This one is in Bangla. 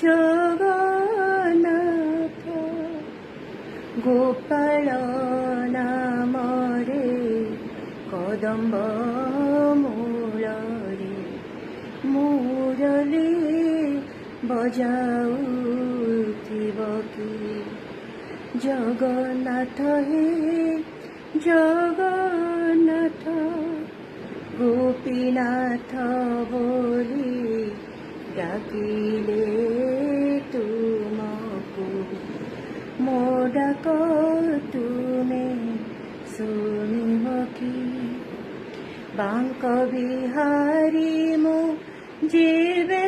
জগন্নাথ গোপাল নামরে কদম্ব মূলরে মুরলী বজাউথিব কি জগন্নাথ হে জগন্নাথ গোপীনাথ বলি ডাকিলে তুমকু মো ডাক তুমে শুনিব কি বাঙ্ক বিহারী মো জীবে